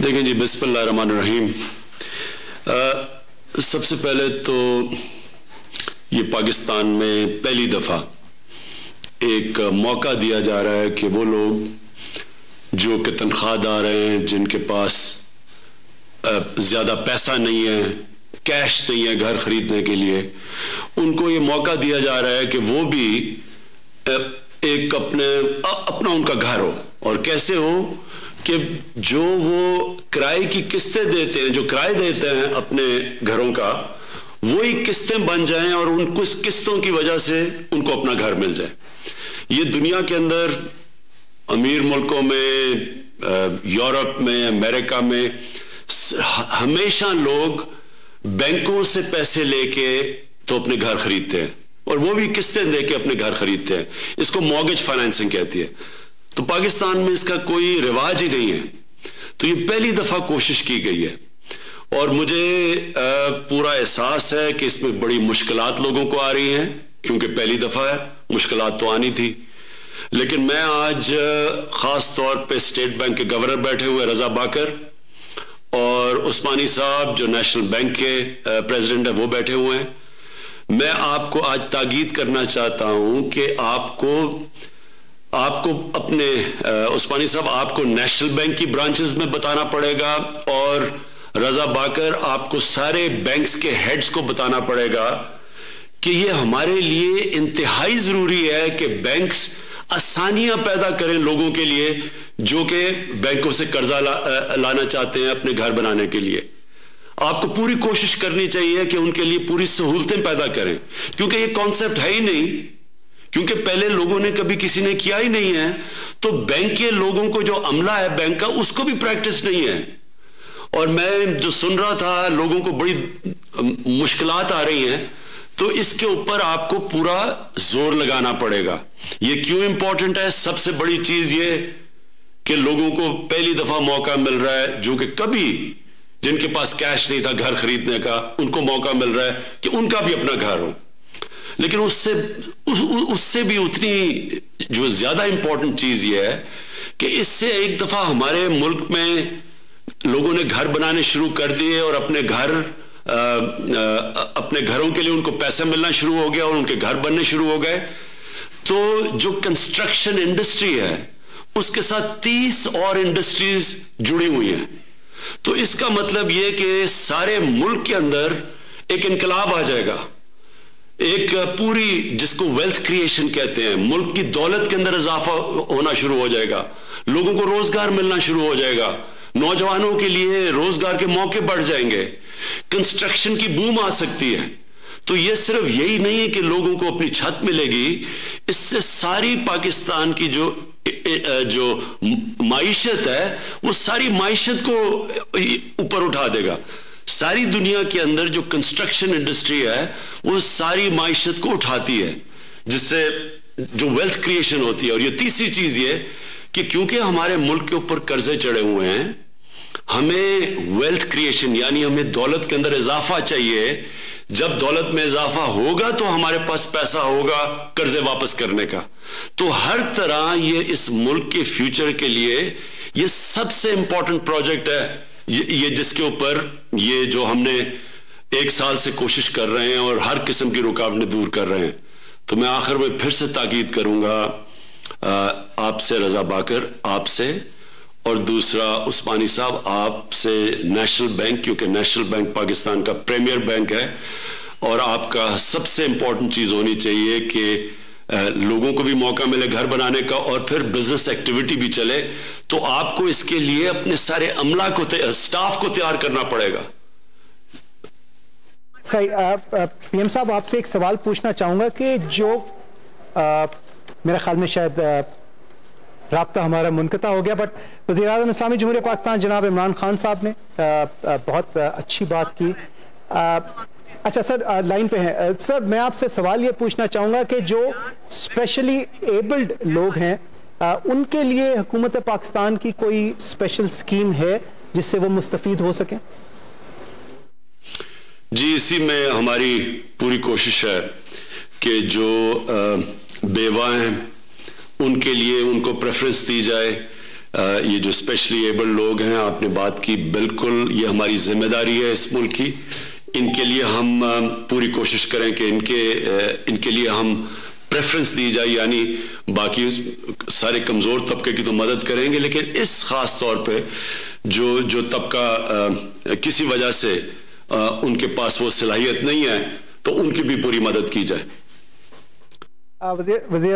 देखें जी, बिस्मिल्लाहिर्रहमानिर्रहीम। सबसे पहले तो ये पाकिस्तान में पहली दफा एक मौका दिया जा रहा है कि वो लोग जो कि तनख्वाहदार हैं, जिनके पास ज्यादा पैसा नहीं है, कैश नहीं है घर खरीदने के लिए, उनको ये मौका दिया जा रहा है कि वो भी एक अपना उनका घर हो। और कैसे हो कि जो वो किराए की किस्तें देते हैं, जो किराए देते हैं अपने घरों का, वो ही किस्तें बन जाएं और उनको इस किस्तों की वजह से उनको अपना घर मिल जाए। ये दुनिया के अंदर अमीर मुल्कों में, यूरोप में, अमेरिका में हमेशा लोग बैंकों से पैसे लेके तो अपने घर खरीदते हैं और वो भी किस्तें देके अपने घर खरीदते हैं। इसको मॉर्गेज फाइनेंसिंग कहती है। तो पाकिस्तान में इसका कोई रिवाज ही नहीं है। तो ये पहली दफा कोशिश की गई है और मुझे पूरा एहसास है कि इसमें बड़ी मुश्किलात लोगों को आ रही हैं, क्योंकि पहली दफा है, मुश्किलात तो आनी थी। लेकिन मैं आज खास तौर पे स्टेट बैंक के गवर्नर बैठे हुए रजा बाकर और उस्मानी साहब जो नेशनल बैंक के प्रेसिडेंट है वो बैठे हुए हैं, मैं आपको आज ताकीद करना चाहता हूं कि आपको अपने उस्मानी साहब, आपको नेशनल बैंक की ब्रांचेस में बताना पड़ेगा और रजा बाकर आपको सारे बैंक्स के हेड्स को बताना पड़ेगा कि ये हमारे लिए इंतहाई जरूरी है कि बैंक्स आसानियां पैदा करें लोगों के लिए जो कि बैंकों से कर्जा लाना चाहते हैं अपने घर बनाने के लिए। आपको पूरी कोशिश करनी चाहिए कि उनके लिए पूरी सहूलतें पैदा करें, क्योंकि ये कॉन्सेप्ट है ही नहीं, क्योंकि पहले लोगों ने कभी किसी ने किया ही नहीं है। तो बैंक के लोगों को जो अमला है बैंक का, उसको भी प्रैक्टिस नहीं है। और मैं जो सुन रहा था, लोगों को बड़ी मुश्किलात आ रही हैं, तो इसके ऊपर आपको पूरा जोर लगाना पड़ेगा। ये क्यों इंपॉर्टेंट है? सबसे बड़ी चीज ये कि लोगों को पहली दफा मौका मिल रहा है, जो कि कभी जिनके पास कैश नहीं था घर खरीदने का, उनको मौका मिल रहा है कि उनका भी अपना घर हो। लेकिन उससे भी उतनी जो ज्यादा इंपॉर्टेंट चीज ये है कि इससे एक दफा हमारे मुल्क में लोगों ने घर बनाने शुरू कर दिए और अपने घरों के लिए उनको पैसा मिलना शुरू हो गया और उनके घर बनने शुरू हो गए। तो जो कंस्ट्रक्शन इंडस्ट्री है उसके साथ 30 और इंडस्ट्रीज जुड़ी हुई हैं। तो इसका मतलब यह कि सारे मुल्क के अंदर एक इनकलाब आ जाएगा, एक पूरी, जिसको वेल्थ क्रिएशन कहते हैं, मुल्क की दौलत के अंदर इजाफा होना शुरू हो जाएगा, लोगों को रोजगार मिलना शुरू हो जाएगा, नौजवानों के लिए रोजगार के मौके बढ़ जाएंगे, कंस्ट्रक्शन की बूम आ सकती है। तो यह सिर्फ यही नहीं है कि लोगों को अपनी छत मिलेगी, इससे सारी पाकिस्तान की जो माइशत है वो सारी माइशत को ऊपर उठा देगा। सारी दुनिया के अंदर जो कंस्ट्रक्शन इंडस्ट्री है वो सारी माइशत को उठाती है, जिससे जो वेल्थ क्रिएशन होती है। और ये तीसरी चीज ये कि क्योंकि हमारे मुल्क के ऊपर कर्जे चढ़े हुए हैं, हमें वेल्थ क्रिएशन यानी हमें दौलत के अंदर इजाफा चाहिए। जब दौलत में इजाफा होगा तो हमारे पास पैसा होगा कर्जे वापस करने का। तो हर तरह ये इस मुल्क के फ्यूचर के लिए ये सबसे इंपॉर्टेंट प्रोजेक्ट है, ये जिसके ऊपर ये जो हमने 1 साल से कोशिश कर रहे हैं और हर किस्म की रुकावटें दूर कर रहे हैं। तो मैं आखिर में फिर से ताकीद करूंगा आपसे रजा बाकर, आपसे, और दूसरा उस्मानी साहब आपसे नेशनल बैंक, क्योंकि नेशनल बैंक पाकिस्तान का प्रीमियर बैंक है और आपका सबसे इंपॉर्टेंट चीज होनी चाहिए कि लोगों को भी मौका मिले घर बनाने का और फिर बिजनेस एक्टिविटी भी चले। तो आपको इसके लिए अपने सारे अमला को, स्टाफ को तैयार करना पड़ेगा। सही। पीएम साहब, आपसे एक सवाल पूछना चाहूंगा कि जो मेरे ख्याल में शायद राब्ता हमारा मुनक़ता हो गया, बट वज़ीर-ए-आज़म इस्लामी जमहूरियत पाकिस्तान जनाब इमरान खान साहब ने बहुत अच्छी बात की। अच्छा सर, लाइन पे हैं सर, मैं आपसे सवाल ये पूछना चाहूंगा कि जो स्पेशली एबल्ड लोग हैं उनके लिए हुकूमत पाकिस्तान की कोई स्पेशल स्कीम है जिससे वो मुस्तफीद हो सकें? जी, इसी में हमारी पूरी कोशिश है कि जो बेवा हैं उनके लिए उनको प्रेफरेंस दी जाए, ये जो स्पेशली एबल्ड लोग हैं, आपने बात की, बिल्कुल ये हमारी जिम्मेदारी है इस मुल्क की। इनके लिए हम पूरी कोशिश करें कि इनके लिए हम प्रेफरेंस दी जाए, यानी बाकी सारे कमजोर तबके की तो मदद करेंगे, लेकिन इस खास तौर पे जो तबका किसी वजह से उनके पास वो सलाहियत नहीं है, तो उनकी भी पूरी मदद की जाए। वज़ीर